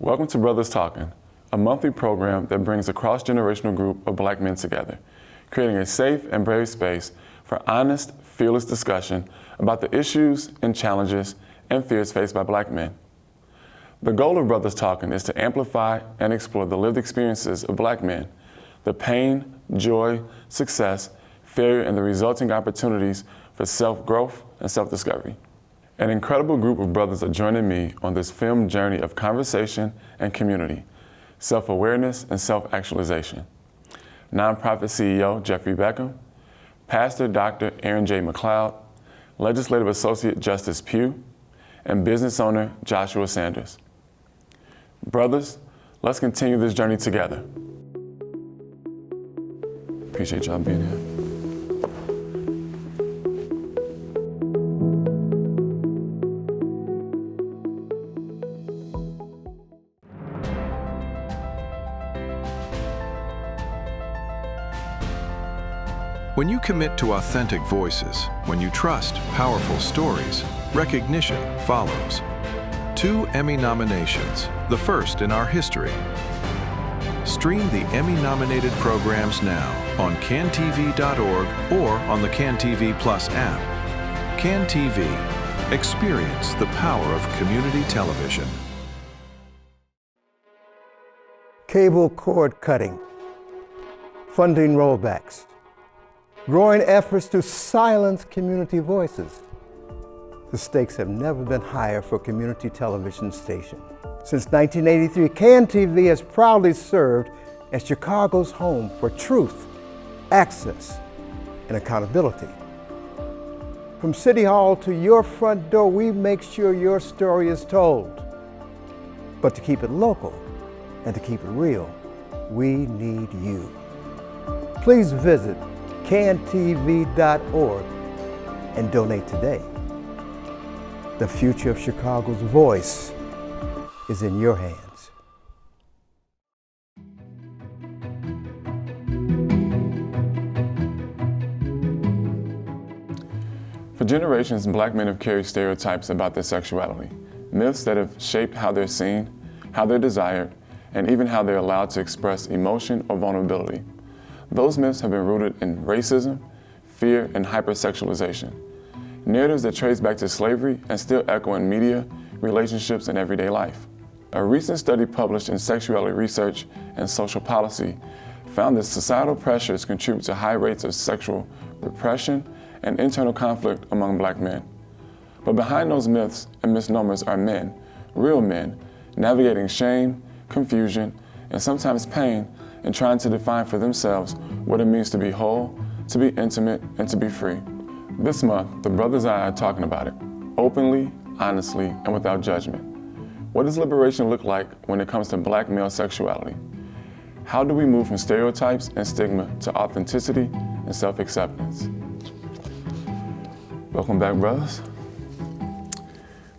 Welcome to Brothers Talking, a monthly program that brings a cross-generational group of Black men together, creating a safe and brave space for honest, fearless discussion about the issues and challenges and fears faced by Black men. The goal of Brothers Talking is to amplify and explore the lived experiences of Black men, the pain, joy, success, failure, and the resulting opportunities for self-growth and self-discovery. An incredible group of brothers are joining me on this film journey of conversation and community, self-awareness and self-actualization. Nonprofit CEO Jeffrey Beckham, Pastor Dr. Aaron J. McLeod, Legislative Associate Justice Pugh, and business owner Joshua Sanders. Brothers, let's continue this journey together. Appreciate y'all being here. When you commit to authentic voices, when you trust powerful stories, recognition follows. 2 Emmy nominations, the first in our history. Stream the Emmy-nominated programs now on cantv.org or on the CanTV Plus app. CanTV. Experience the power of community television. Cable cord cutting, funding rollbacks, growing efforts to silence community voices. The stakes have never been higher for a community television station. Since 1983, CanTV has proudly served as Chicago's home for truth, access, and accountability. From City Hall to your front door, we make sure your story is told. But to keep it local and to keep it real, we need you. Please visit cantv.org and donate today. The future of Chicago's voice is in your hands. For generations, Black men have carried stereotypes about their sexuality, myths that have shaped how they're seen, how they're desired, and even how they're allowed to express emotion or vulnerability. Those myths have been rooted in racism, fear, and hypersexualization. Narratives that trace back to slavery and still echo in media, relationships, and everyday life. A recent study published in Sexuality Research and Social Policy found that societal pressures contribute to high rates of sexual repression and internal conflict among Black men. But behind those myths and misnomers are men, real men, navigating shame, confusion, and sometimes pain in trying to define for themselves what it means to be whole, to be intimate, and to be free. This month, the brothers and I are talking about it, openly, honestly, and without judgment. What does liberation look like when it comes to Black male sexuality? How do we move from stereotypes and stigma to authenticity and self-acceptance? Welcome back, brothers.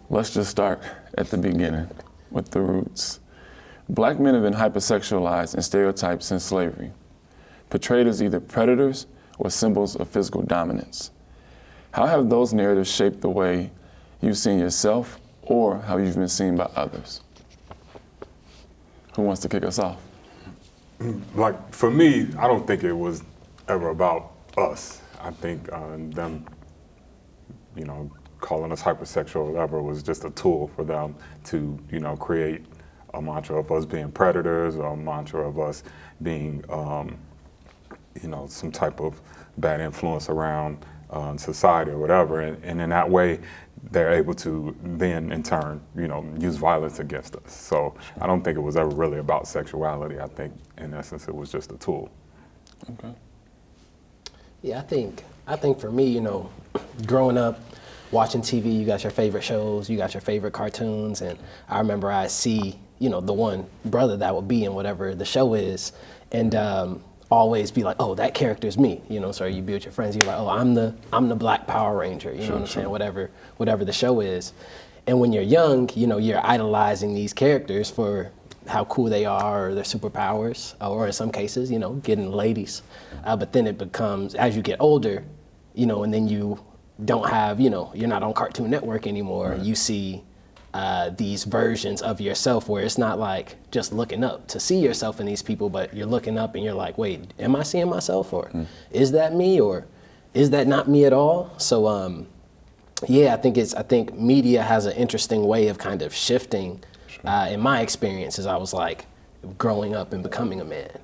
Let's just start at the beginning with the roots. Black men have been hypersexualized and stereotyped since slavery, portrayed as either predators or symbols of physical dominance. How have those narratives shaped the way you've seen yourself or how you've been seen by others? Who wants to kick us off? Like, for me, I don't think it was ever about us. I think them, calling us hypersexual or whatever was just a tool for them to, create a mantra of us being predators or a mantra of us being, some type of bad influence around society or whatever. And in that way, they're able to then, in turn, use violence against us. So I don't think it was ever really about sexuality. I think, in essence, it was just a tool. Okay. Yeah, I think for me, growing up, watching TV, you got your favorite shows, you got your favorite cartoons, and I remember I see, the one brother that would be in whatever the show is, and always be like, oh, that character's me, so you be with your friends, you're like, oh, I'm the Black Power Ranger, you know what I'm saying, whatever the show is. And when you're young, you're idolizing these characters for how cool they are or their superpowers, or in some cases, getting ladies. But then it becomes, as you get older, and then you don't have, you're not on Cartoon Network anymore. Right. You see these versions of yourself where it's not like just looking up to see yourself in these people, but you're looking up and you're like, wait, am I seeing myself, or is that me, or is that not me at all? So yeah, I think media has an interesting way of kind of shifting. In my experience, as I was like growing up and becoming a man,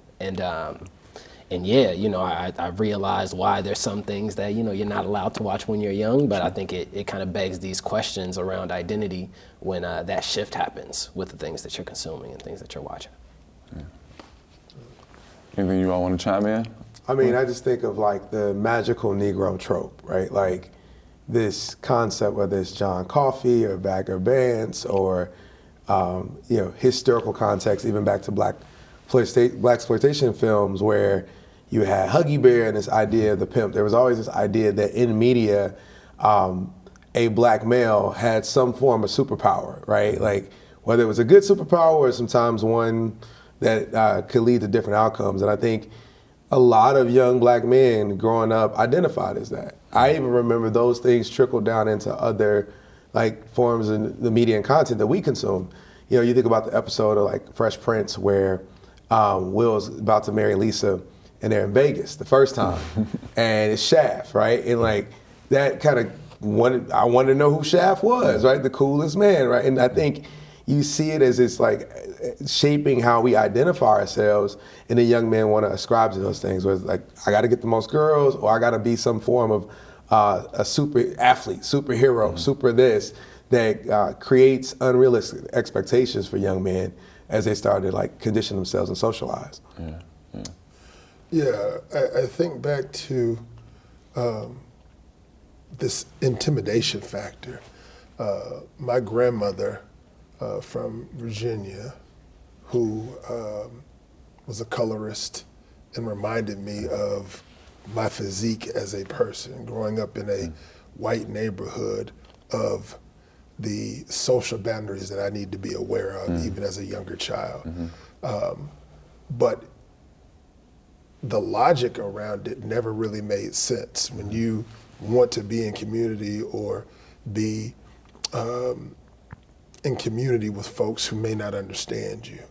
and yeah, you know, I realized why there's some things that, you know, you're not allowed to watch when you're young, but I think it kind of begs these questions around identity when that shift happens with the things that you're consuming and things that you're watching. Yeah. Anything you all want to chime in? I mean, I just think of like the magical Negro trope, right? Like this concept, whether it's John Coffey or Bagger Vance or, you know, historical context, even back to black exploitation films where you had Huggy Bear and this idea of the pimp. There was always this idea that in media, a black male had some form of superpower, right? Like whether it was a good superpower or sometimes one that could lead to different outcomes. And I think a lot of young black men growing up identified as that. I even remember those things trickled down into other like forms of the media and content that we consume. You know, you think about the episode of like Fresh Prince where Will's about to marry Lisa and they're in Vegas the first time and it's Shaft, right? And like that kind of I wanted to know who Shaft was, right? The coolest man, right? And I think you see it as it's like shaping how we identify ourselves, and the young men want to ascribe to those things. Where it's like, I got to get the most girls, or I got to be some form of a super athlete, superhero, super this, that creates unrealistic expectations for young men as they start to like condition themselves and socialize. Yeah, I think back to this intimidation factor. My grandmother from Virginia, who was a colorist and reminded me of my physique as a person, growing up in a white neighborhood, of the social boundaries that I need to be aware of, even as a younger child. But the logic around it never really made sense. When you want to be in community or be in community with folks who may not understand you,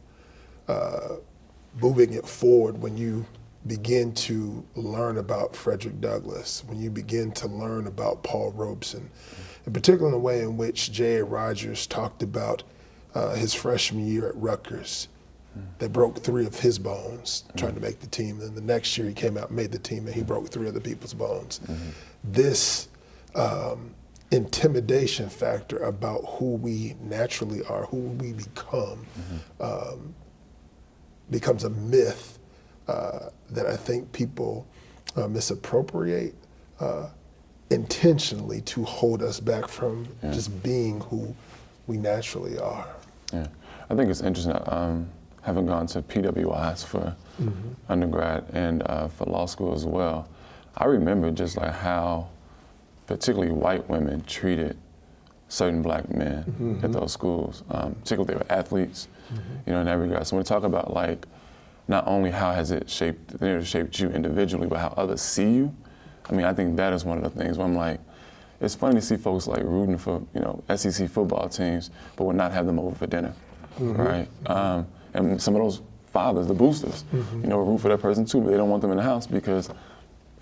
moving it forward, when you begin to learn about Frederick Douglass, when you begin to learn about Paul Robeson, in particular in the way in which J.A. Rogers talked about his freshman year at Rutgers, they broke 3 of his bones trying to make the team. Then the next year he came out and made the team and he broke 3 other people's bones. This intimidation factor about who we naturally are, who we become, becomes a myth that I think people misappropriate intentionally to hold us back from just being who we naturally are. Yeah, I think it's interesting. Having gone to PWIs for undergrad and for law school as well, I remember just like how particularly white women treated certain black men at those schools. Particularly they were athletes, you know, in that regard. So when we talk about like, not only how has it shaped you individually, but how others see you, I mean, I think that is one of the things where I'm like, it's funny to see folks like rooting for, you know, SEC football teams, but would not have them over for dinner, right? And some of those fathers, the boosters, you know, root for that person too, but they don't want them in the house because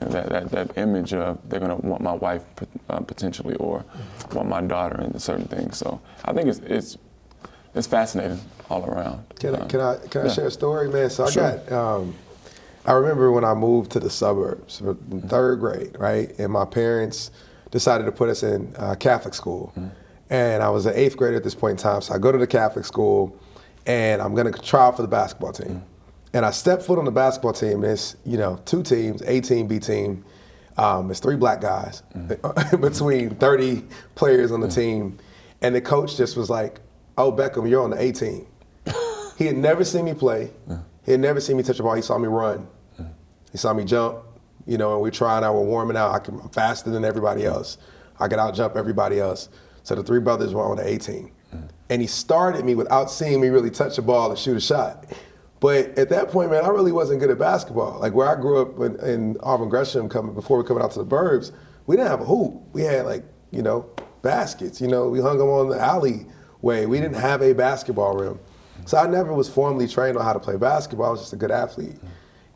you know, that image of they're gonna want my wife potentially or want my daughter into certain things. So I think it's fascinating all around. Can I share a story, man? So I remember when I moved to the suburbs in 3rd grade, right? And my parents decided to put us in Catholic school. And I was an 8th grader at this point in time, so I go to the Catholic school and I'm gonna try out for the basketball team. And I step foot on the basketball team, and it's, you know, 2 teams, A team, B team. It's 3 black guys between 30 players on the team. And the coach just was like, oh, Beckham, you're on the A team. He had never seen me play. He had never seen me touch a ball. He saw me run. He saw me jump, you know, and we're trying out, we're warming out. I'm faster than everybody else. I could out jump everybody else. So the 3 brothers were on the A team. And he started me without seeing me really touch a ball and shoot a shot. But at that point, man, I really wasn't good at basketball. Like where I grew up in Auburn Gresham, before we coming out to the burbs, we didn't have a hoop. We had like, you know, baskets. You know, we hung them on the alley way. We didn't have a basketball rim. So I never was formally trained on how to play basketball. I was just a good athlete.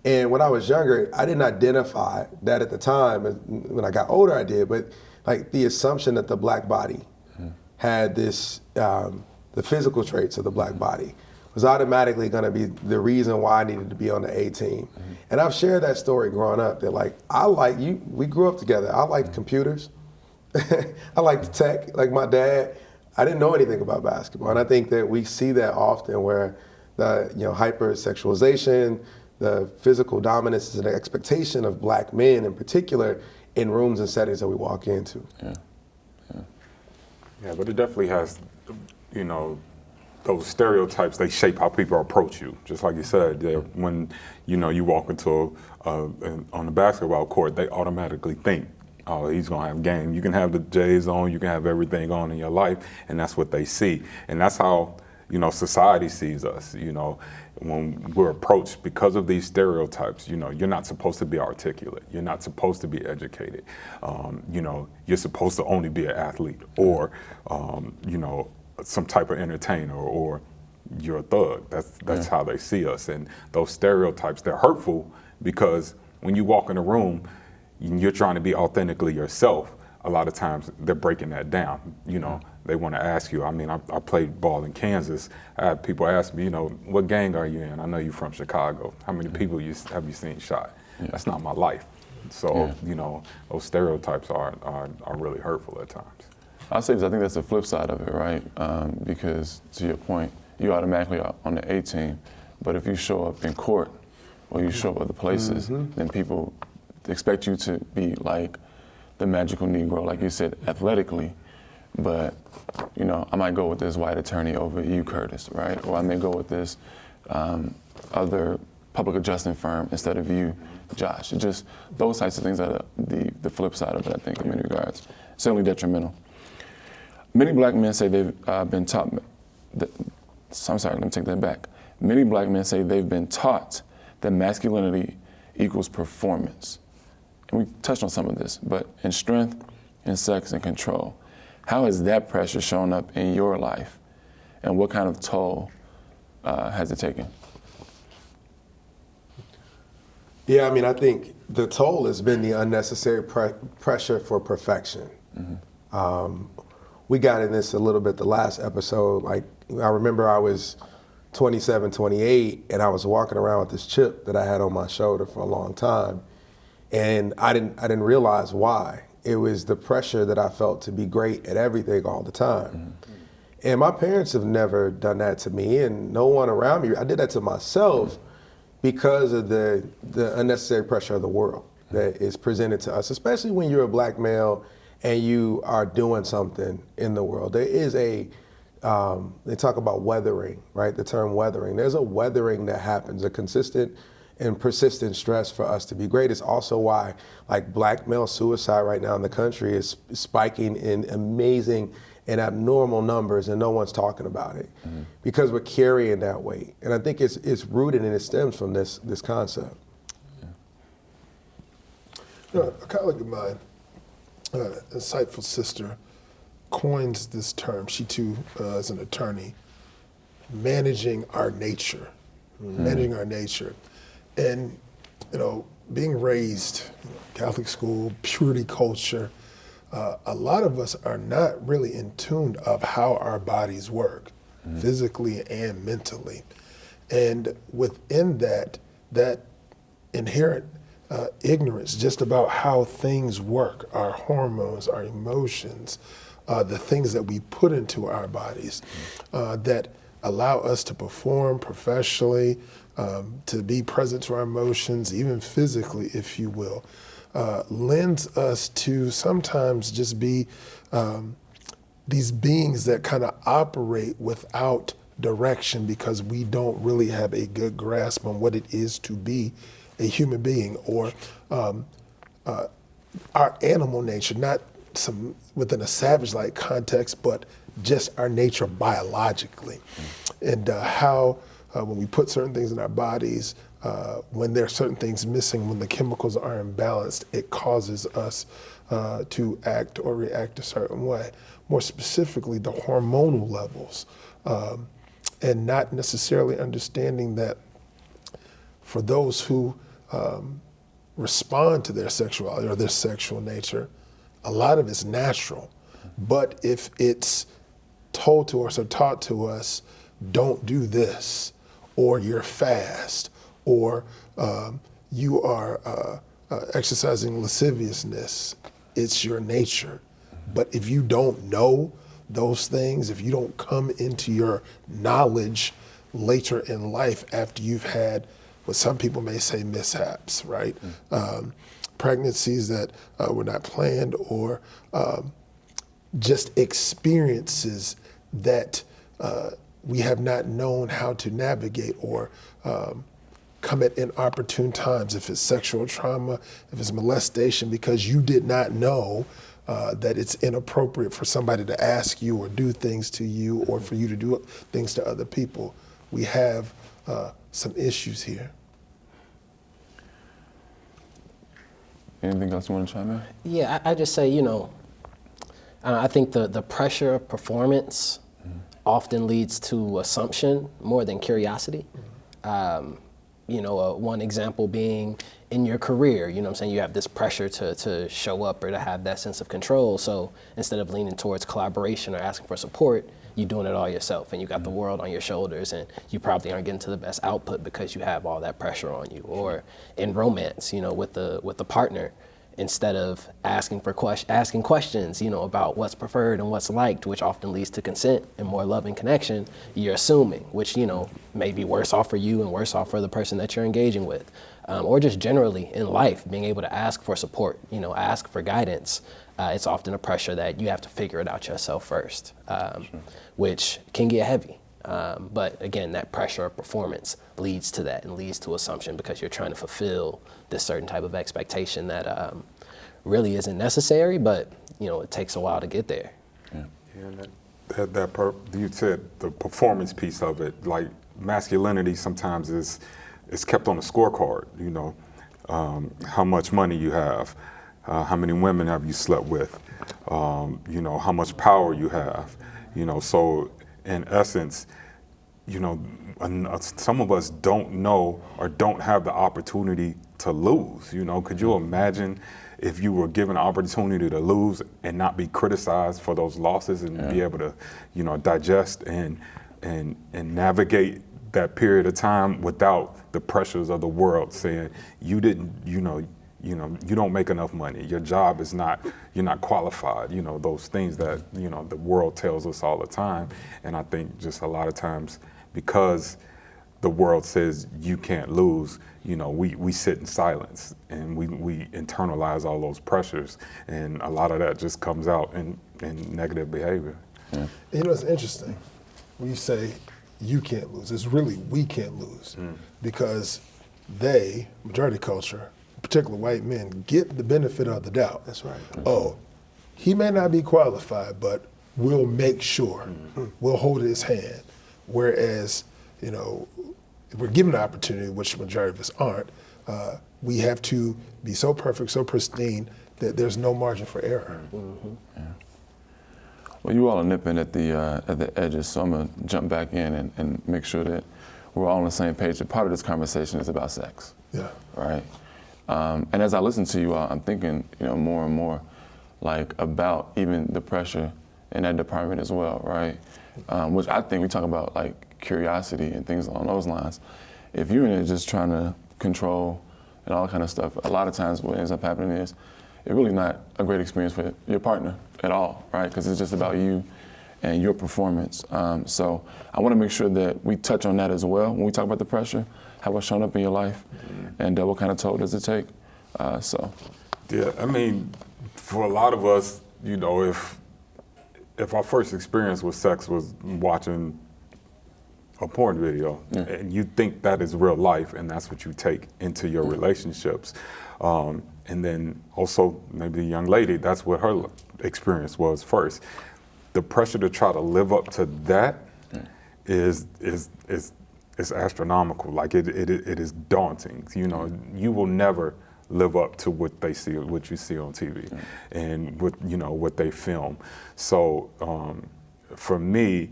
And when I was younger, I didn't identify that at the time. When I got older, I did. But like the assumption that the black body had this, the physical traits of the black body was automatically going to be the reason why I needed to be on the A team. And I've shared that story growing up that like, we grew up together. I liked computers. I liked tech, like my dad. I didn't know anything about basketball. And I think that we see that often where the hypersexualization, the physical dominance and the expectation of black men in particular in rooms and settings that we walk into. Yeah, but it definitely has, those stereotypes, they shape how people approach you. Just like you said, when you walk into on the basketball court, they automatically think, oh, he's gonna have game. You can have the J's on, you can have everything on in your life, and that's what they see. And that's how society sees us. When we're approached because of these stereotypes, you're not supposed to be articulate. You're not supposed to be educated. You're supposed to only be an athlete or some type of entertainer, or you're a thug. That's how they see us. And those stereotypes, they're hurtful because when you walk in a room, you're trying to be authentically yourself. A lot of times they're breaking that down. They want to ask you. I mean, I played ball in Kansas. I had people ask me, what gang are you in? I know you're from Chicago. How many people have you seen shot? That's not my life. So, those stereotypes are really hurtful at times. I'll say this, I think that's the flip side of it, right? Because to your point, you automatically are on the A team, but if you show up in court or you show up other places, then people expect you to be like the magical Negro, like you said, athletically, but I might go with this white attorney over you, Curtis, right? Or I may go with this other public adjusting firm instead of you, Josh. It's just those types of things are the flip side of it, I think, in many regards. Certainly detrimental. Many black men say they've been taught, I'm sorry, let me take that back. Many black men say they've been taught that masculinity equals performance. And we touched on some of this, but in strength, in sex, and control. How has that pressure shown up in your life? And what kind of toll has it taken? Yeah, I mean, I think the toll has been the unnecessary pressure for perfection. We got in this a little bit the last episode. Like, I remember I was 27, 28, and I was walking around with this chip that I had on my shoulder for a long time. And I didn't realize why. It was the pressure that I felt to be great at everything all the time. And my parents have never done that to me, and no one around me. I did that to myself because of the unnecessary pressure of the world that is presented to us, especially when you're a black male and you are doing something in the world. There is they talk about weathering, right? The term weathering. There's a weathering that happens, a consistent and persistent stress for us to be great. It's also why like black male suicide right now in the country is spiking in amazing and abnormal numbers, and no one's talking about it because we're carrying that weight. And I think it's rooted and it stems from this concept. A colleague of mine, insightful sister, coins this term. She too is an attorney, managing our nature, managing our nature. And, being raised, Catholic school, purity culture, a lot of us are not really in tune of how our bodies work, physically and mentally. And within that inherent ignorance just about how things work, our hormones, our emotions, the things that we put into our bodies that allow us to perform professionally, to be present to our emotions, even physically, if you will, lends us to sometimes just be these beings that kind of operate without direction because we don't really have a good grasp on what it is to be a human being, or our animal nature, not within a savage-like context, but just our nature biologically, and how when we put certain things in our bodies, when there are certain things missing, when the chemicals are imbalanced, it causes us to act or react a certain way. More specifically, the hormonal levels, and not necessarily understanding that for those who respond to their sexuality or their sexual nature, a lot of it's natural. But if it's told to us or taught to us, don't do this, or you're fast, or you are exercising lasciviousness, it's your nature. But if you don't know those things, if you don't come into your knowledge later in life after you've had what some people may say mishaps, right? Pregnancies that were not planned, or just experiences that we have not known how to navigate, or come at inopportune times, if it's sexual trauma, if it's molestation, because you did not know that it's inappropriate for somebody to ask you or do things to you, or for you to do things to other people. We have some issues here. Anything else you want to chime in? Yeah, I just say, I think the pressure of performance often leads to assumption more than curiosity. One example being in your career, you have this pressure to show up or to have that sense of control. So instead of leaning towards collaboration or asking for support, you're doing it all yourself, and you got the world on your shoulders, and you probably aren't getting to the best output because you have all that pressure on you. Or in romance, with the partner, instead of asking questions, about what's preferred and what's liked, which often leads to consent and more loving connection, you're assuming, which, may be worse off for you and worse off for the person that you're engaging with. Or just generally in life, being able to ask for support, ask for guidance. It's often a pressure that you have to figure it out yourself first, which can get heavy. But again, that pressure of performance leads to that and leads to assumption, because you're trying to fulfill this certain type of expectation that really isn't necessary, but it takes a while to get there. Yeah, you said the performance piece of it, like masculinity sometimes is kept on a scorecard. How much money you have, how many women have you slept with, how much power you have, so in essence, some of us don't know or don't have the opportunity to lose. Could you imagine if you were given an opportunity to lose and not be criticized for those losses, and be able to, digest and navigate that period of time without the pressures of the world saying you didn't, you don't make enough money. Your job is you're not qualified. Those things that, the world tells us all the time. And I think just a lot of times, because the world says you can't lose, we sit in silence, and we internalize all those pressures. And a lot of that just comes out in negative behavior. Yeah. It's interesting when you say you can't lose. It's really we can't lose, because they, majority culture, particularly white men, get the benefit of the doubt. That's right. Oh, he may not be qualified, but we'll make sure. We'll hold his hand. Whereas, if we're given the opportunity, which the majority of us aren't, we have to be so perfect, so pristine, that there's no margin for error. Yeah. Well, you all are nipping at the edges, so I'm gonna jump back in and make sure that we're all on the same page. And part of this conversation is about sex. Yeah. Right. And as I listen to you all, I'm thinking, more and more, like, about even the pressure in that department as well, right? Which I think we talk about, like, curiosity and things along those lines. If you're in it just trying to control and all kind of stuff, a lot of times what ends up happening is it's really not a great experience for your partner at all, right? Because it's just about you and your performance. So I want to make sure that we touch on that as well when we talk about the pressure, how it's shown up in your life, and what kind of toll does it take? Yeah, I mean, for a lot of us, if our first experience with sex was watching a porn video, and you think that is real life, and that's what you take into your relationships, and then also maybe the young lady, that's what her experience was first. The pressure to try to live up to that is it's astronomical. Like it is daunting. You know, you will never live up to what they see, what you see on TV, and what they film. So for me,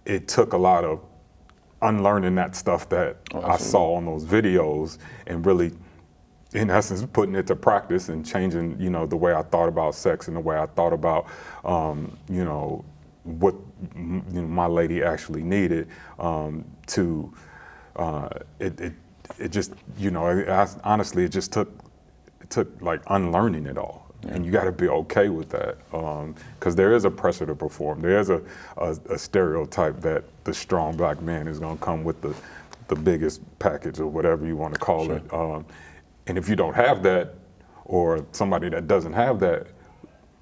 it took a lot of unlearning that stuff that I saw on those videos, and really, in essence, putting it to practice and changing, the way I thought about sex and the way I thought about, what my lady actually needed. It just, honestly, it just took like unlearning it all. And you got to be okay with that, because there is a pressure to perform. There is a stereotype that the strong black man is going to come with the biggest package or whatever you want to call it. And if you don't have that, or somebody that doesn't have that,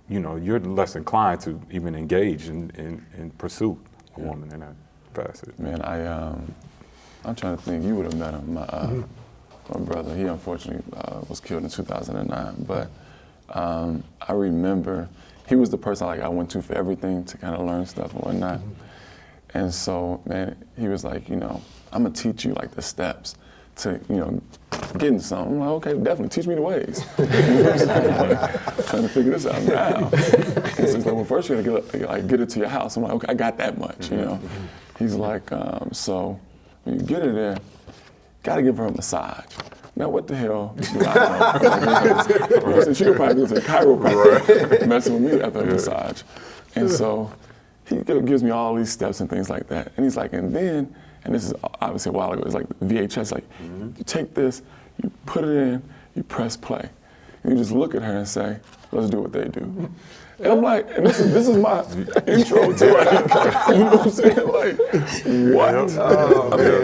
you're less inclined to even engage and pursue a woman in that facet. Man, I'm trying to think. You would have met him. My brother, he unfortunately was killed in 2009, but I remember he was the person I went to for everything, to kind of learn stuff and whatnot. And so, man, he was like, I'm gonna teach you like the steps to, getting something. I'm like, okay, definitely teach me the ways. Trying to figure this out now. He's like, well, first you gotta get it to your house. I'm like, okay, I got that much, He's like, so when you get her there, gotta give her a massage. Now, what the hell do I know? She would probably go to the chiropractor messing with me after a massage. And so he gives me all these steps and things like that. And he's like, and this is obviously a while ago, it's like VHS, like, you take this, you put it in, you press play. And you just look at her and say, let's do what they do. And I'm like, and this is my intro to you know what I'm saying? Like, what?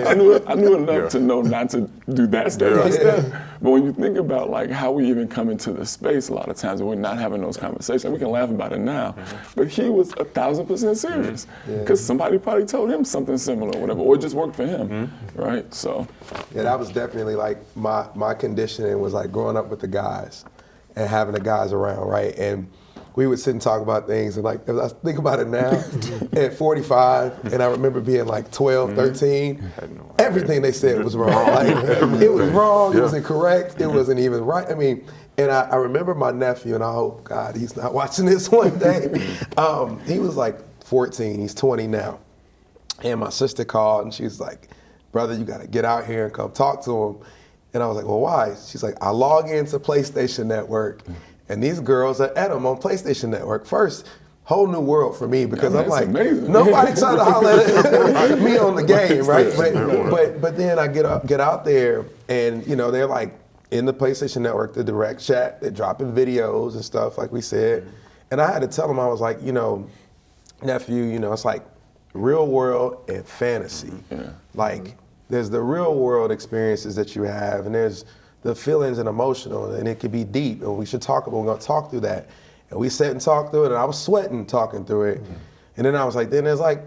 I knew enough to know not to do that step by step. But when you think about like how we even come into the space, a lot of times we're not having those conversations. We can laugh about it now, but he was 1,000% serious, because somebody probably told him something similar, or whatever, or it just worked for him, right? So, yeah, that was definitely like my conditioning was like growing up with the guys and having the guys around, right? And we would sit and talk about things, and like, if I think about it now, at 45, and I remember being like 12, 13, everything they said was wrong. Like, it was wrong, it was incorrect, it wasn't even right. I mean, and I remember my nephew, and I hope, God, he's not watching this one day. He was like 14, he's 20 now. And my sister called, and she was like, brother, you gotta get out here and come talk to him. And I was like, well, why? She's like, I log into PlayStation Network, and these girls are at them on PlayStation Network. First, whole new world for me, because I'm like, amazing. Nobody trying to holler at me on the game, right? But then I get out there, and they're like in the PlayStation Network, the direct chat, they're dropping videos and stuff, like we said. And I had to tell them, I was like, nephew, it's like real world and fantasy. Like, there's the real world experiences that you have, and there's the feelings and emotional, and it could be deep, and we should talk about, we're gonna talk through that. And we sat and talked through it, and I was sweating talking through it. And then I was like, then there's like,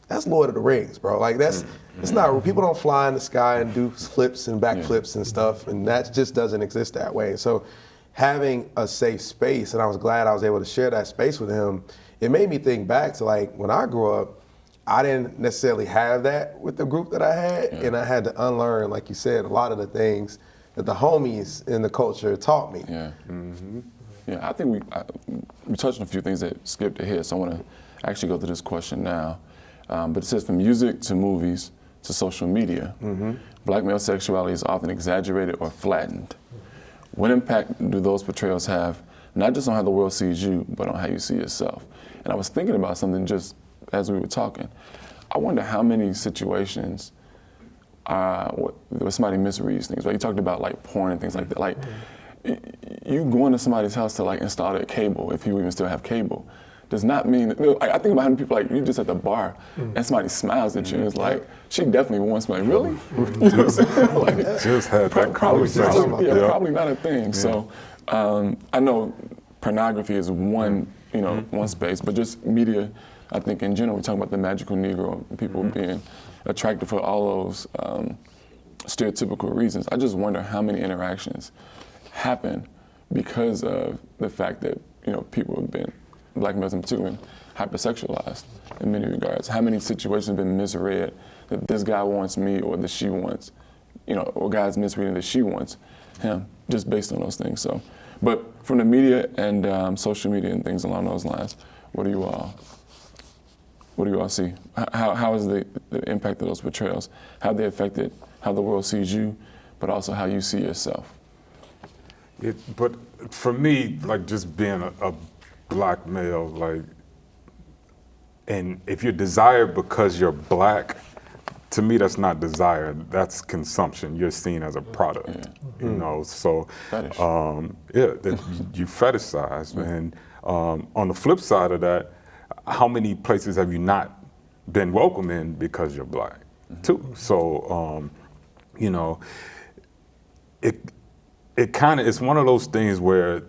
that's Lord of the Rings, bro. Like, it's not, people don't fly in the sky and do flips and backflips and stuff, and that just doesn't exist that way. So having a safe space, and I was glad I was able to share that space with him, it made me think back to like, when I grew up, I didn't necessarily have that with the group that I had, and I had to unlearn, like you said, a lot of the things that the homies in the culture taught me. Yeah, I think we touched on a few things that skipped ahead, so I want to actually go to this question now. But it says, from music to movies to social media, black male sexuality is often exaggerated or flattened. What impact do those portrayals have, not just on how the world sees you, but on how you see yourself? And I was thinking about something just as we were talking. I wonder how many situations where somebody misreads things, right? You talked about like porn and things like that. Like, you going to somebody's house to like install their cable, if you even still have cable, does not mean, I think about how many people, like, you just at the bar and somebody smiles at you and it's like, she definitely wants me. Like, really? You know what I'm saying? Like, just had that conversation. Probably not a thing. So I know pornography is one, one space, but just media, I think in general, we talk about the magical Negro, people being attracted for all those stereotypical reasons. I just wonder how many interactions happen because of the fact that people have been black males in particular, hypersexualized in many regards. How many situations have been misread that this guy wants me or that she wants, or guys misreading that she wants him, just based on those things. So, but from the media and social media and things along those lines, what do you all see? How is the impact of those portrayals? How they affected how the world sees you, but also how you see yourself? But for me, like just being a black male, like, and if you're desired because you're black, to me that's not desire, that's consumption. You're seen as a product, so Fetish. that you fetishize. And on the flip side of that, how many places have you not been welcome in because you're black too? So it kind of, it's one of those things where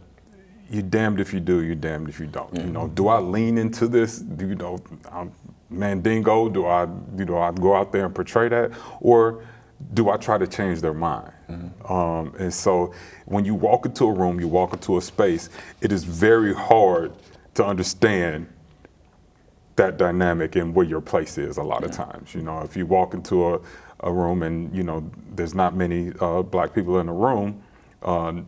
you're damned if you do, you're damned if you don't. Do I lean into this? I'm Mandingo? Do I go out there and portray that, or do I try to change their mind? And so when you walk into a room, you walk into a space, it is very hard to understand that dynamic and where your place is a lot of times. If you walk into a room and there's not many black people in the room, and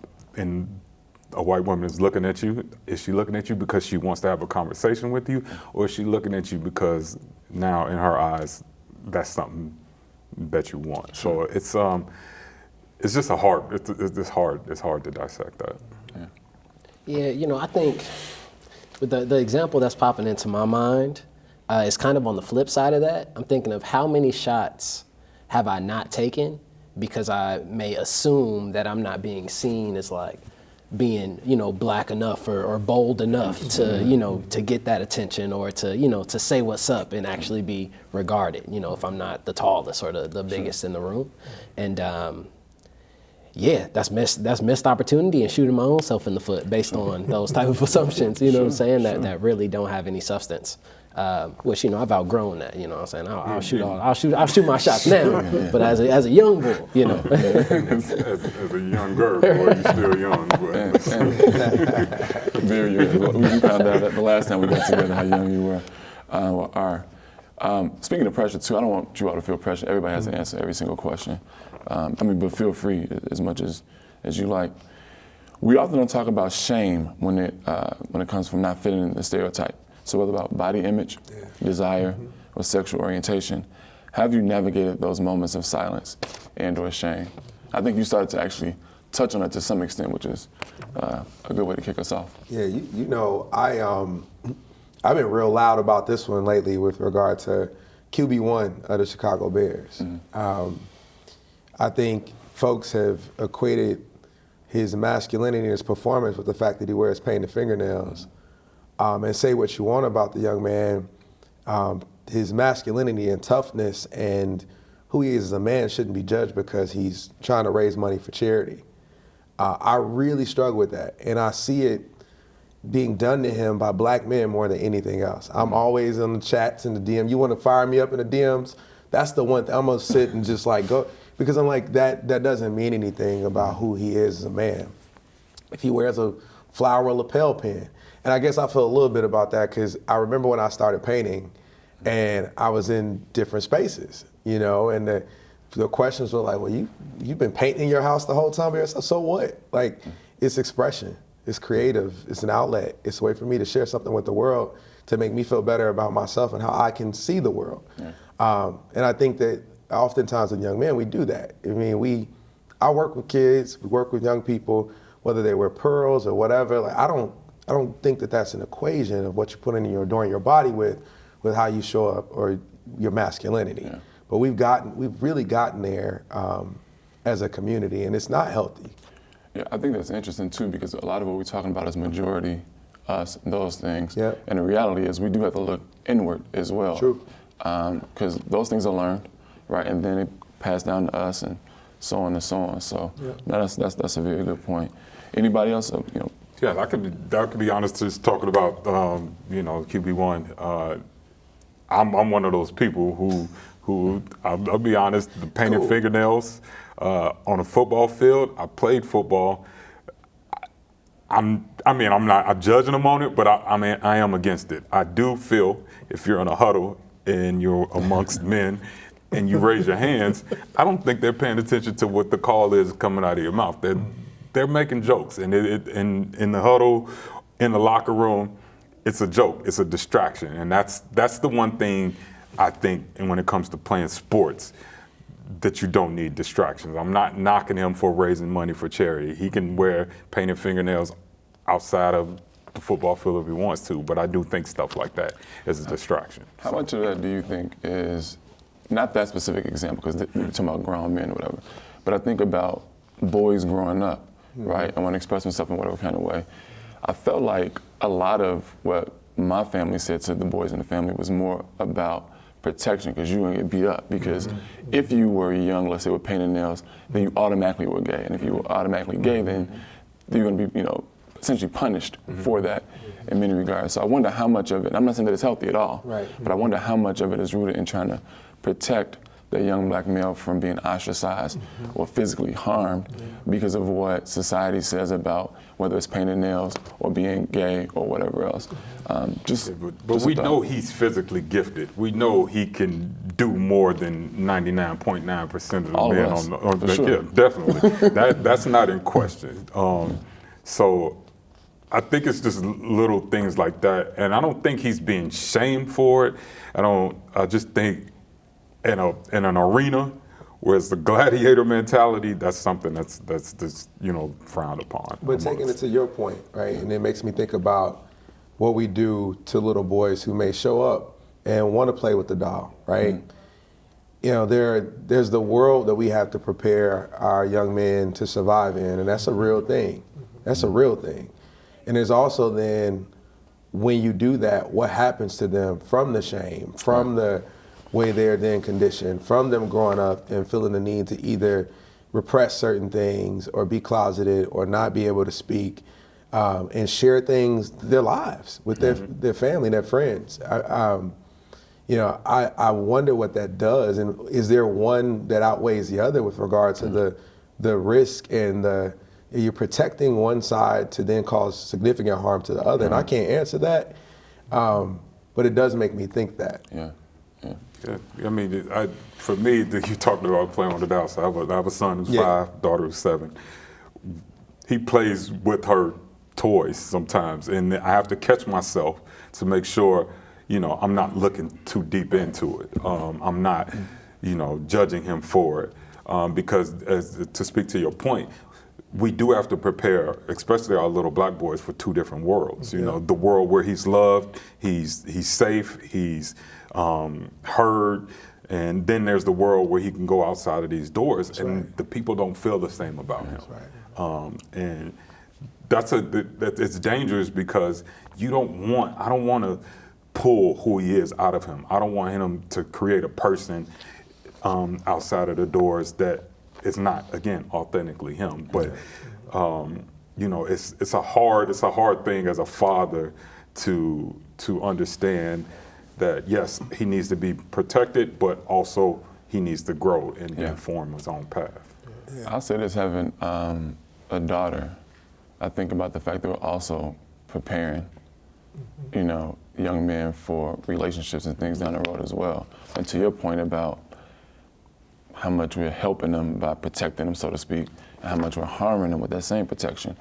a white woman is looking at you, is she looking at you because she wants to have a conversation with you, or is she looking at you because now in her eyes that's something that you want? So it's just it's hard to dissect that. Yeah, I think with the example that's popping into my mind is kind of on the flip side of that. I'm thinking of how many shots have I not taken because I may assume that I'm not being seen as like being, black enough or bold enough to, to get that attention or to say what's up and actually be regarded, if I'm not the tallest or the biggest in the room. And that's missed opportunity and shooting my own self in the foot based on those type of assumptions, what I'm saying, that really don't have any substance. Which I've outgrown that. What I'm saying, I'll shoot my shots now. But as a young bull, as a young girl, boy, you're still young. Very young. We found out that the last time we got together how young you were, are. Speaking of pressure too, I don't want you all to feel pressure. Everybody has to answer every single question. But feel free as much as you like. We often don't talk about shame when it comes from not fitting in the stereotype. So whether about body image, desire, or sexual orientation, have you navigated those moments of silence and or shame? I think you started to actually touch on it to some extent, which is a good way to kick us off. Yeah, I've been real loud about this one lately with regard to QB1 of the Chicago Bears. I think folks have equated his masculinity and his performance with the fact that he wears painted fingernails. And say what you want about the young man, his masculinity and toughness and who he is as a man shouldn't be judged because he's trying to raise money for charity. I really struggle with that, and I see it being done to him by black men more than anything else. I'm always in the chats and the DM. You want to fire me up in the DMs? That's the one thing. I'm gonna sit and just like go, because I'm like, that doesn't mean anything about who he is as a man. If he wears a flower lapel pin. And I guess I feel a little bit about that because I remember when I started painting and I was in different spaces, and the questions were like, well, you've been painting your house the whole time by yourself, so what? Like, it's expression, it's creative, it's an outlet, it's a way for me to share something with the world to make me feel better about myself and how I can see the world. And I think that oftentimes with young men, we do that. I work with kids, we work with young people, whether they wear pearls or whatever. Like, I don't think that that's an equation of what you put in adorn your body with how you show up or your masculinity. But we've really gotten there as a community, and it's not healthy. Yeah, I think that's interesting too, because a lot of what we're talking about is majority, us, those things. Yep. And the reality is we do have to look inward as well. True. Because those things are learned, right? And then it passed down to us and so on and so on. So that's a very good point. Anybody else? Yeah, that could be honest. Just talking about QB1. I'm one of those people who I'll be honest. The painted fingernails on a football field. I played football. I'm not judging them on it, but I am against it. I do feel if you're in a huddle and you're amongst men and you raise your hands, I don't think they're paying attention to what the call is coming out of your mouth. They're making jokes, and in the huddle, in the locker room, it's a joke. It's a distraction, and that's the one thing I think. And when it comes to playing sports, that you don't need distractions. I'm not knocking him for raising money for charity. He can wear painted fingernails outside of the football field if he wants to, but I do think stuff like that is a distraction. How much of that do you think is, not that specific example, because we're talking about grown men or whatever, but I think about boys growing up, right? I want to express myself in whatever kind of way. I felt like a lot of what my family said to the boys in the family was more about protection, because you were going to get beat up. Because if you were young, let's say with painted nails, then you automatically were gay. And if you were automatically gay, then you're going to be, essentially punished for that in many regards. So I wonder how much of it, I'm not saying that it's healthy at all, right, but I wonder how much of it is rooted in trying to protect the young black male from being ostracized or physically harmed because of what society says about whether it's painted nails or being gay or whatever else. But we know he's physically gifted. We know he can do more than 99.9% of the All men of us, on for sure. Yeah, definitely. That's not in question. So I think it's just little things like that, and I don't think he's being shamed for it. I just think in an arena where it's the gladiator mentality, that's something that's frowned upon. But taking it to your point, right, and it makes me think about what we do to little boys who may show up and want to play with the doll, right? There's the world that we have to prepare our young men to survive in, and that's a real thing. That's a real thing. And there's also then, when you do that, what happens to them from the shame, from the way they're then conditioned, from them growing up and feeling the need to either repress certain things or be closeted or not be able to speak and share things, their lives with their family, their friends. I wonder what that does, and is there one that outweighs the other with regard to the risk and you're protecting one side to then cause significant harm to the other? And I can't answer that, but it does make me think that. Yeah. I mean, for me, you talking about playing on the Dallas side. I have a son who's 5, daughter who's 7. He plays with her toys sometimes, and I have to catch myself to make sure, I'm not looking too deep into it. I'm not, judging him for it, because to speak to your point, we do have to prepare, especially our little black boys, for 2 different worlds. The world where he's loved, he's safe, he's heard, and then there's the world where he can go outside of these doors, the people don't feel the same about him. And it's dangerous, because I don't want to pull who he is out of him. I don't want him to create a person outside of the doors that is not, again, authentically him. But it's a hard thing as a father to understand that, yes, he needs to be protected, but also he needs to grow and form his own path. I'll say this, having a daughter, I think about the fact that we're also preparing, young men for relationships and things down the road as well. And to your point about how much we're helping them by protecting them, so to speak, and how much we're harming them with that same protection,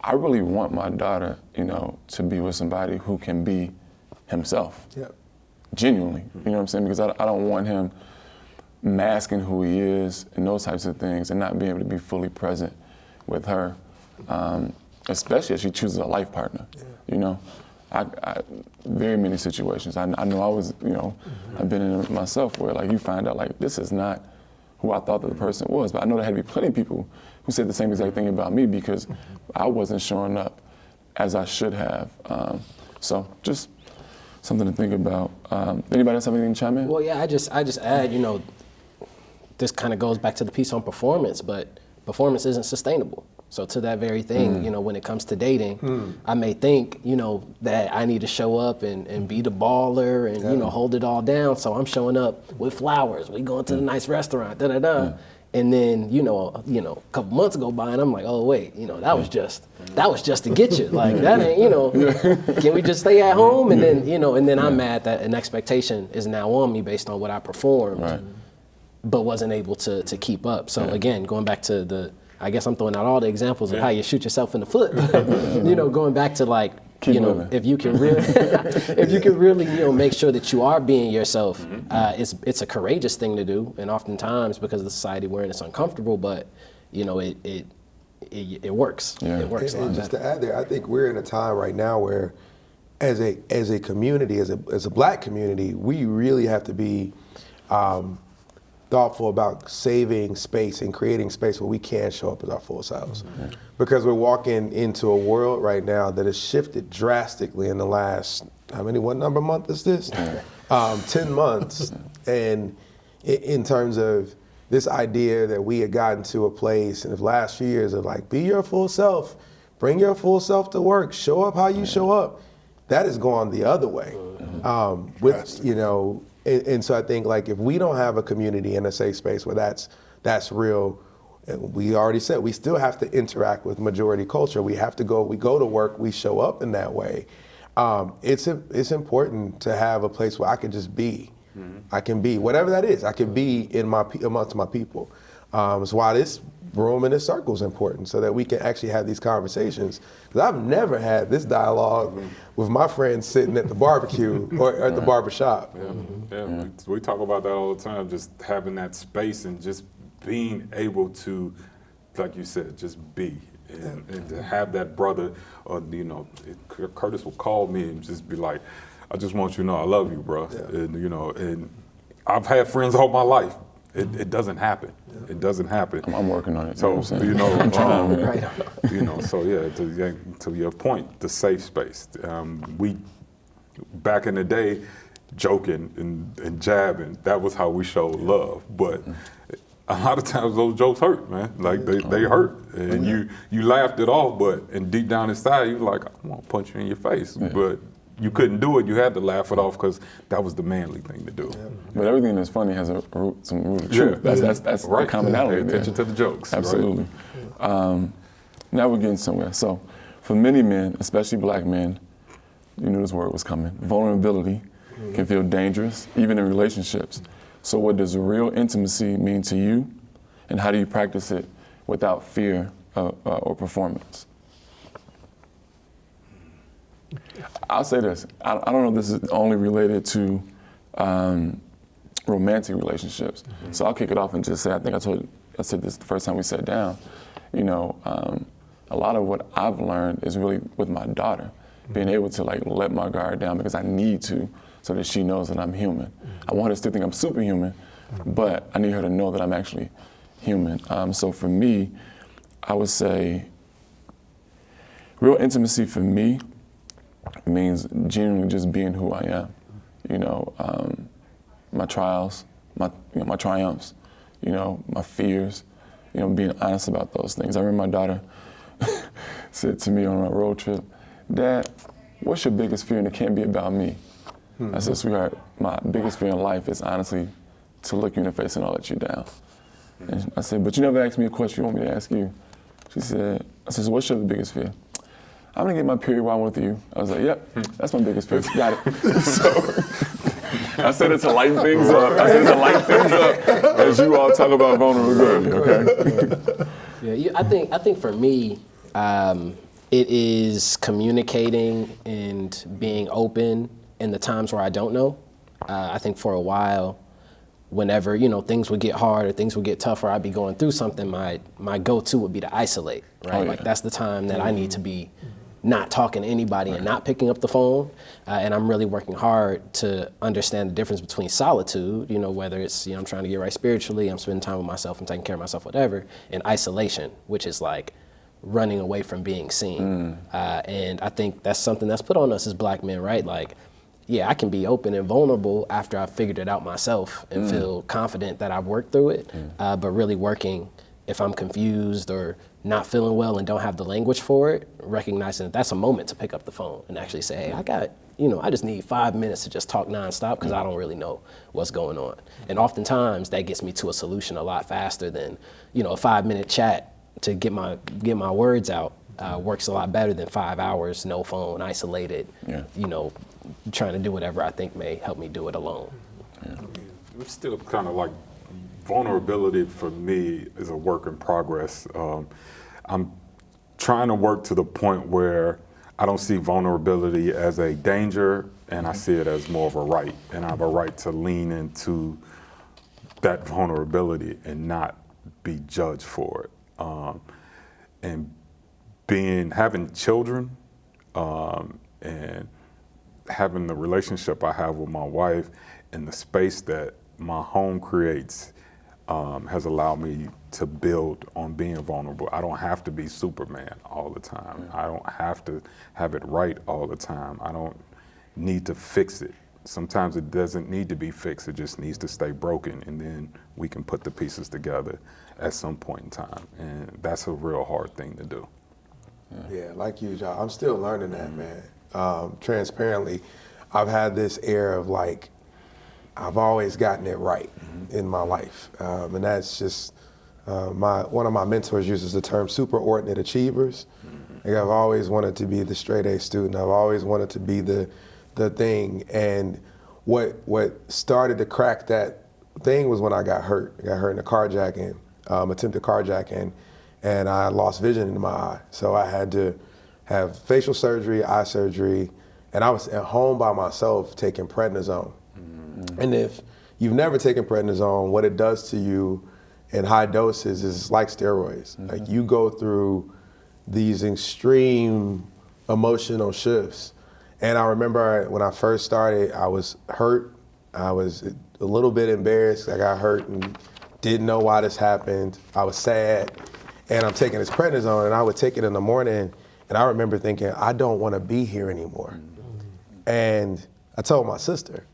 I really want my daughter, to be with somebody who can be himself, genuinely. You know what I'm saying? Because I don't want him masking who he is and those types of things, and not being able to be fully present with her, especially as she chooses a life partner. I very many situations. I know I was, I've been in it myself, where like you find out like this is not who I thought that the person was. But I know there had to be plenty of people who said the same exact thing about me, because I wasn't showing up as I should have. So just something to think about. Anybody else have anything to chime in? Well, yeah, I just add, this kind of goes back to the piece on performance, but performance isn't sustainable. So to that very thing, when it comes to dating, I may think, that I need to show up and be the baller and, hold it all down. So I'm showing up with flowers. We going to the nice restaurant, And then, a couple months go by and I'm like, oh wait, that was just to get you. Like that ain't, can we just stay at home? And then, I'm mad that an expectation is now on me based on what I performed, but wasn't able to keep up. So again, going back to I guess I'm throwing out all the examples of how you shoot yourself in the foot, but, going back to like, if you can really, make sure that you are being yourself, it's a courageous thing to do, and oftentimes because of the society we're in, it's uncomfortable, but it works. Yeah. It works. And just to add there, I think we're in a time right now where, as a community, as a Black community, we really have to be thoughtful about saving space and creating space where we can show up as our full selves. Because we're walking into a world right now that has shifted drastically in the last, what number month is this? 10 months. And in terms of this idea that we had gotten to a place in the last few years of like, be your full self, bring your full self to work, show up how you show up. That has gone the other way. And so I think like if we don't have a community in a safe space where that's real, we already said we still have to interact with majority culture. We go to work, we show up in that way. It's important to have a place where I can just be. I can be whatever that is. I can be amongst my people. That's why this room and this circle is important, so that we can actually have these conversations. Because I've never had this dialogue with my friends sitting at the barbecue or at the barbershop. We talk about that all the time, just having that space and just being able to, like you said, just be. And to have that brother, Curtis will call me and just be like, I just want you to know I love you, bro. And I've had friends all my life. It doesn't happen. It doesn't happen. I'm working on it. So I'm trying. To your point, the safe space. We back in the day, joking and jabbing. That was how we showed love. But a lot of times those jokes hurt, man. Like they hurt, and you laughed it off, and deep down inside you were like, I want to punch you in your face, but you couldn't do it. You had to laugh it off because that was there thing to do. But everything that's funny has some root of truth. That's right. Commonality. Pay attention to the jokes. Absolutely. Right? Now we're getting somewhere. So, for many men, especially Black men, you knew this word was coming. Vulnerability can feel dangerous, even in relationships. So, what does real intimacy mean to you, and how do you practice it without fear or performance? I'll say this. I don't know if this is only related to romantic relationships. So I'll kick it off and just say, I said this the first time we sat down. A lot of what I've learned is really with my daughter, being able to like let my guard down because I need to, so that she knows that I'm human. I want her to still think I'm superhuman, but I need her to know that I'm actually human. So for me, I would say real intimacy for me means genuinely just being who I am. My trials, my triumphs, my fears, being honest about those things. I remember my daughter said to me on a road trip, Dad, what's your biggest fear? And it can't be about me. I said, sweetheart, my biggest fear in life is honestly to look you in the face and I'll let you down. And I said, but you never asked me a question you want me to ask you. I said, so what's your biggest fear? I'm gonna get my period while I'm with you. I was like, yep, that's my biggest fear. Got it. So I said it to lighten things up. As you all talk about vulnerability, okay? I think for me, it is communicating and being open in the times where I don't know. I think for a while, whenever things would get hard or things would get tougher, I'd be going through something. My go-to would be to isolate, right? Like that's the time that I need to be not talking to anybody and not picking up the phone. And I'm really working hard to understand the difference between solitude, whether it's, I'm trying to get right spiritually, I'm spending time with myself and taking care of myself, whatever, and isolation, which is like running away from being seen. And I think that's something that's put on us as Black men, right? Like, yeah, I can be open and vulnerable after I've figured it out myself and feel confident that I've worked through it, but really working if I'm confused or not feeling well and don't have the language for it, recognizing that that's a moment to pick up the phone and actually say, hey, I just need 5 minutes to just talk nonstop because I don't really know what's going on. And oftentimes that gets me to a solution a lot faster than, a 5-minute chat to get my words out. Works a lot better than 5 hours, no phone, isolated, trying to do whatever I think may help me do it alone. Yeah. It's still kind of like vulnerability for me is a work in progress. I'm trying to work to the point where I don't see vulnerability as a danger, and I see it as more of a right, and I have a right to lean into that vulnerability and not be judged for it. And having children and having the relationship I have with my wife and the space that my home creates has allowed me to build on being vulnerable. I don't have to be Superman all the time. I don't have to have it right all the time. I don't need to fix it. Sometimes it doesn't need to be fixed. It just needs to stay broken, and then we can put the pieces together at some point in time. And that's a real hard thing to do. Yeah, like you, John, I'm still learning that, man. Transparently, I've had this air of like, I've always gotten it right in my life. And that's just, one of my mentors uses the term superordinate achievers. Like I've always wanted to be the straight A student. I've always wanted to be the thing. And what started to crack that thing was when I got hurt. I got hurt in a carjacking, attempted carjacking, and I lost vision in my eye. So I had to have facial surgery, eye surgery, and I was at home by myself taking prednisone. And if you've never taken prednisone, what it does to you in high doses is like steroids. Like you go through these extreme emotional shifts. And I remember when I first started, I was hurt. I was a little bit embarrassed. I got hurt and didn't know why this happened. I was sad. And I'm taking this prednisone, and I would take it in the morning, and I remember thinking, I don't want to be here anymore. And I told my sister,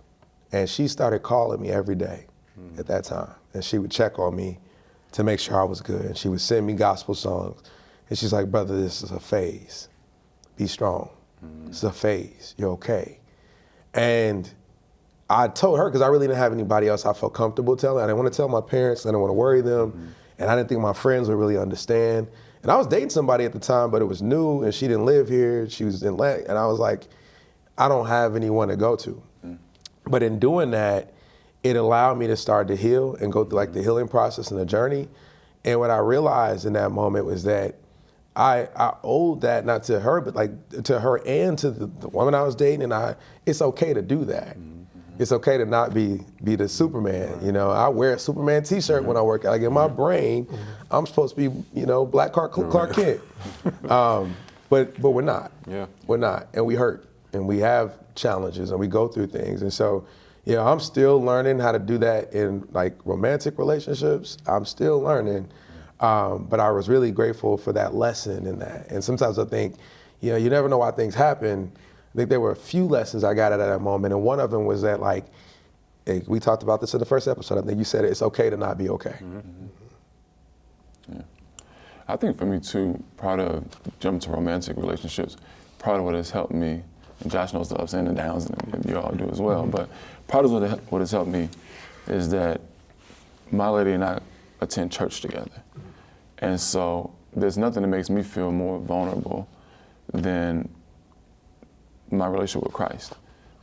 and she started calling me every day at that time. And she would check on me to make sure I was good. And she would send me gospel songs. And she's like, brother, this is a phase. Be strong. This is a phase. You're okay. And I told her, because I really didn't have anybody else I felt comfortable telling. I didn't want to tell my parents. I didn't want to worry them. And I didn't think my friends would really understand. And I was dating somebody at the time, but it was new, and she didn't live here. She was in Atlanta. And I was like, I don't have anyone to go to. But in doing that, it allowed me to start to heal and go through like the healing process and the journey. And what I realized in that moment was that I owed that not to her, but like to her and to the woman I was dating. And it's okay to do that. It's okay to not be the Superman. You know, I wear a Superman t-shirt when I work out. Like in my brain, I'm supposed to be, Black Clark Kent. But we're not. Yeah. We're not. And we hurt. And we have challenges and we go through things. And so, I'm still learning how to do that in like romantic relationships. I'm still learning. But I was really grateful for that lesson in that. And sometimes I think, you never know why things happen. I think there were a few lessons I got out of that moment. And one of them was that like, we talked about this in the first episode. I think you said it's okay to not be okay. Yeah. I think for me too, part of jumping to romantic relationships, part of what has helped me, and Josh knows the ups and the downs, and you all do as well, but part of what has helped me is that my lady and I attend church together. And so there's nothing that makes me feel more vulnerable than my relationship with Christ.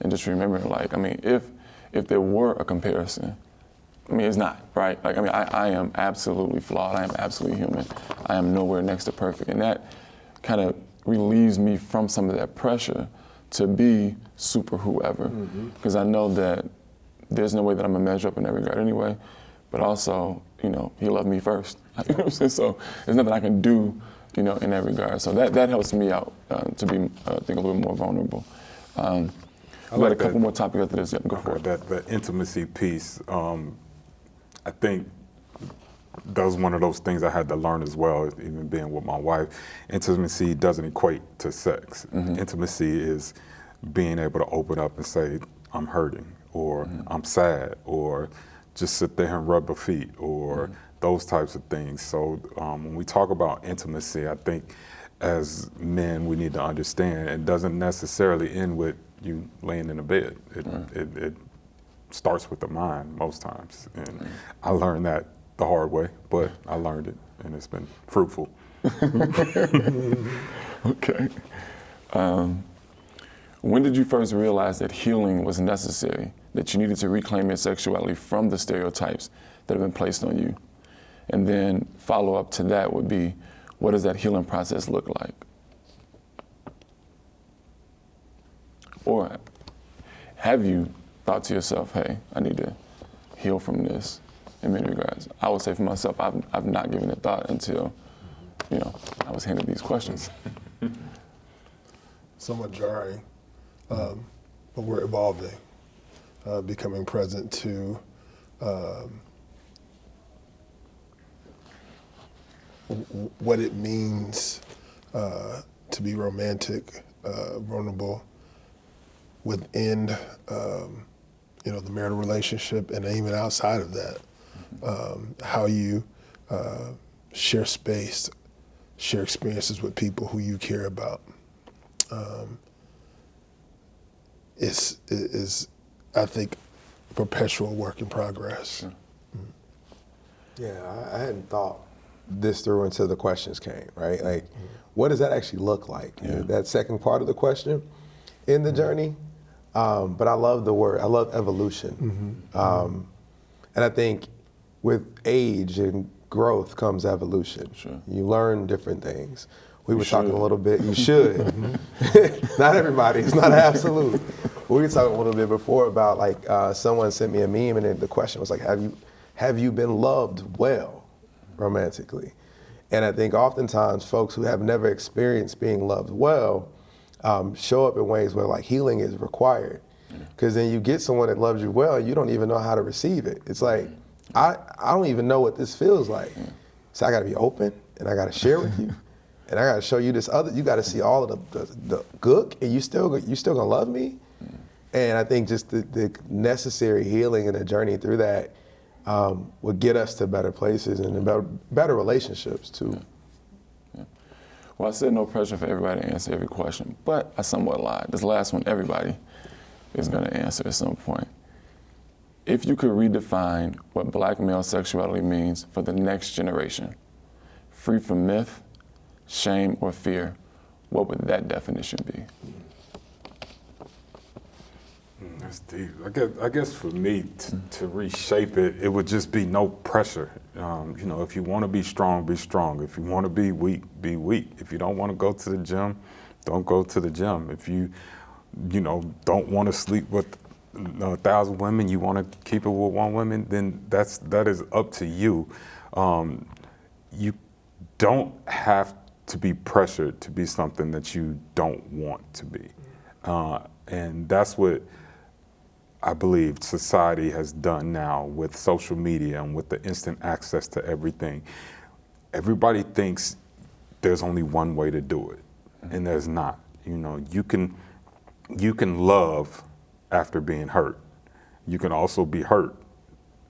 And just remembering, if there were a comparison, it's not, right? I am absolutely flawed. I am absolutely human. I am nowhere next to perfect. And that kind of relieves me from some of that pressure to be super whoever. Because I know that there's no way that I'm gonna measure up in that regard anyway, but also, he loved me first. You know what I'm saying? So there's nothing I can do, in that regard. So that helps me out to be, I think, a little more vulnerable. I got a couple more topics after this. Yeah, go for it. That intimacy piece, I think that was one of those things I had to learn as well, even being with my wife. Intimacy doesn't equate to sex. Intimacy is being able to open up and say, I'm hurting, or I'm sad, or just sit there and rub her feet, or those types of things. So when we talk about intimacy, I think as men we need to understand it doesn't necessarily end with you laying in a bed. It starts with the mind most times, and I learned that the hard way, but I learned it, and it's been fruitful. Okay. When did you first realize that healing was necessary, that you needed to reclaim your sexuality from the stereotypes that have been placed on you? And then follow up to that would be, what does that healing process look like? Or have you thought to yourself, hey, I need to heal from this in many regards? I would say for myself, I've not given it thought until, I was handed these questions. Somewhat jarring, but we're evolving, becoming present to what it means to be romantic, vulnerable within the marital relationship, and even outside of that. How you share space, share experiences with people who you care about. Is I think, perpetual work in progress. Yeah, I hadn't thought this through until the questions came, right? Like, what does that actually look like? Yeah. That second part of the question in the journey. But I love the word, I love evolution. And I think with age and growth comes evolution. Sure. You learn different things. We were should. talking a little bit, you should. Not everybody, it's not absolute. We were talking a little bit before about like, someone sent me a meme and then the question was like, have you been loved well romantically? And I think oftentimes folks who have never experienced being loved well show up in ways where like healing is required. Because then you get someone that loves you well and you don't even know how to receive it. It's like, I don't even know what this feels like. So I gotta be open and I gotta share with you. And I gotta show you this other, you gotta see all of the gook and you still gonna love me? And I think just the necessary healing and the journey through that would get us to better places and better relationships too. Yeah. Well, I said no pressure for everybody to answer every question, but I somewhat lied. This last one, everybody is gonna answer at some point. If you could redefine what Black male sexuality means for the next generation, free from myth, shame, or fear, what would that definition be? That's deep. I guess for me to reshape it, it would just be no pressure. If you want to be strong, be strong. If you want to be weak, be weak. If you don't want to go to the gym, don't go to the gym. If you don't want to sleep with 1,000 women, you want to keep it with one woman, then that is up to you. You don't have to be pressured to be something that you don't want to be. And that's what I believe society has done now with social media and with the instant access to everything. Everybody thinks there's only one way to do it, and there's not. You can love after being hurt. You can also be hurt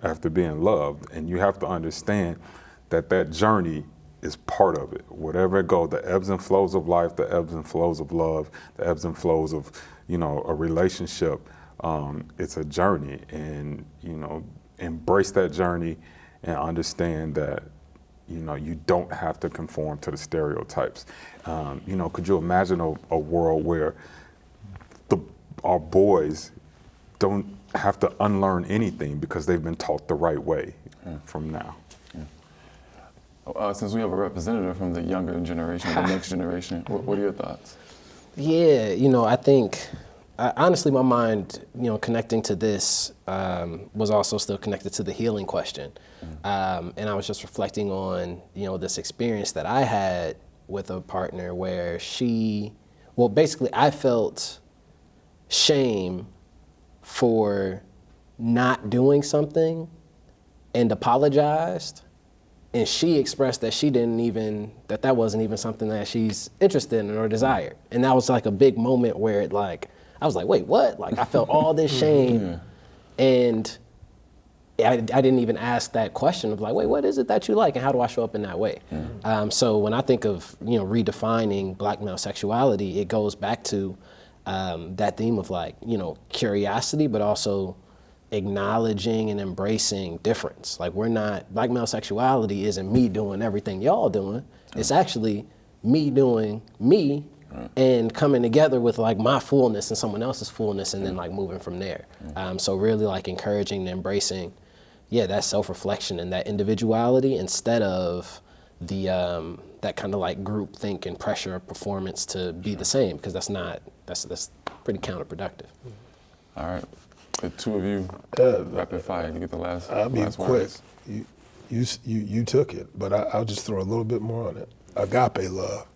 after being loved, and you have to understand that journey is part of it. Whatever it goes, the ebbs and flows of life, the ebbs and flows of love, the ebbs and flows of a relationship. It's a journey, and embrace that journey and understand that you don't have to conform to the stereotypes. Could you imagine a world where our boys don't have to unlearn anything because they've been taught the right way from now? Since we have a representative from the younger generation, the next generation, what are your thoughts? Yeah, I think, honestly, my mind, connecting to this was also still connected to the healing question. And I was just reflecting on, this experience that I had with a partner where basically I felt shame for not doing something and apologized. And she expressed that that wasn't even something that she's interested in or desired. And that was like a big moment where I was like, wait, what? Like I felt all this shame. And I didn't even ask that question of like, wait, what is it that you like, and how do I show up in that way? So when I think of redefining black male sexuality, it goes back to that theme of like curiosity, but also acknowledging and embracing difference. Like black male sexuality isn't me doing everything y'all doing. It's actually me doing me and coming together with like my fullness and someone else's fullness, and then like moving from there. So really like encouraging and embracing, that self-reflection and that individuality instead of the that kind of like group think and pressure of performance to be the same, because that's pretty counterproductive. All right, the two of you, rapid fire. You get the last. I'll be last quick. words. You took it, but I'll just throw a little bit more on it. Agape love,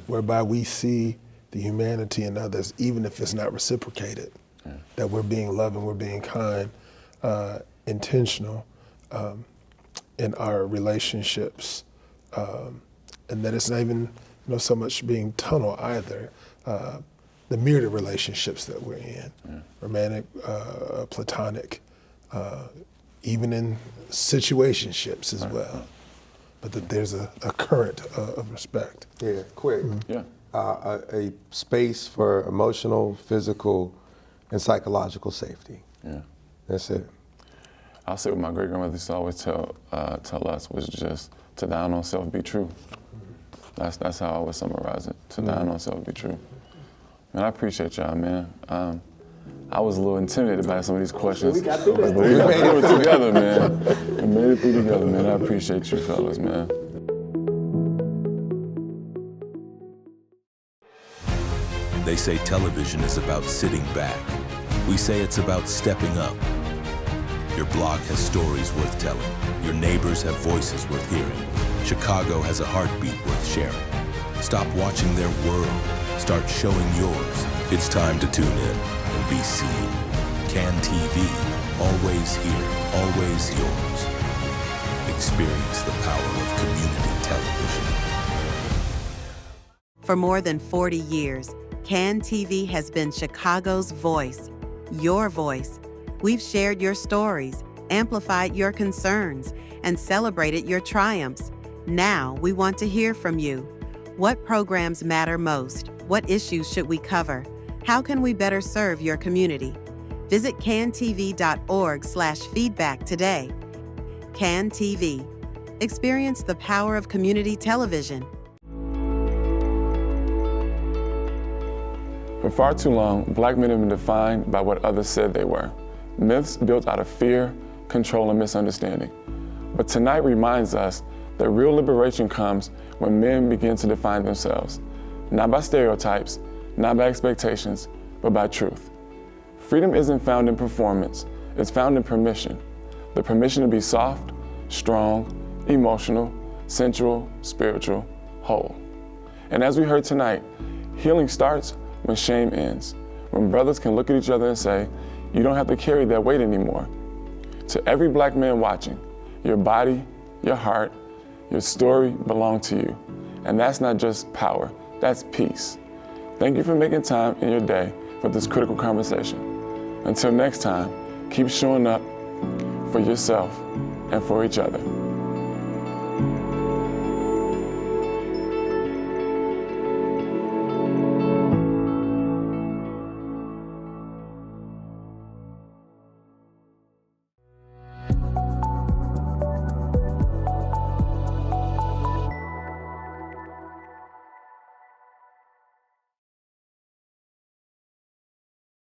whereby we see the humanity in others, even if it's not reciprocated, that we're being loving, we're being kind, intentional in our relationships, and that it's not even so much being tunnel either. The myriad of relationships that we're in, romantic, platonic, even in situationships as well, but that there's a current of respect. Yeah, quick. Yeah. A space for emotional, physical, and psychological safety. Yeah. That's it. I'll say what my great grandmother used to always tell us was just to thine own self be true. That's how I would summarize it. To thine own self be true. Man, I appreciate y'all, man. I was a little intimidated by some of these questions. We got through this. But we got through it together, man. We made it through together, man. I appreciate you fellas, man. They say television is about sitting back. We say it's about stepping up. Your block has stories worth telling. Your neighbors have voices worth hearing. Chicago has a heartbeat worth sharing. Stop watching their world. Start showing yours. It's time to tune in and be seen. Can TV, always here, always yours. Experience the power of community television. For more than 40 years, CAN TV has been Chicago's voice, your voice. We've shared your stories, amplified your concerns, and celebrated your triumphs. Now we want to hear from you. What programs matter most? What issues should we cover? How can we better serve your community? Visit cantv.org/feedback today. CAN TV. Experience the power of community television. For far too long, black men have been defined by what others said they were. Myths built out of fear, control, and misunderstanding. But tonight reminds us that real liberation comes when men begin to define themselves, not by stereotypes, not by expectations, but by truth. Freedom isn't found in performance, it's found in permission. The permission to be soft, strong, emotional, sensual, spiritual, whole. And as we heard tonight, healing starts when shame ends, when brothers can look at each other and say, you don't have to carry that weight anymore. To every black man watching, your body, your heart, your story belong to you. And that's not just power, that's peace. Thank you for making time in your day for this critical conversation. Until next time, keep showing up for yourself and for each other.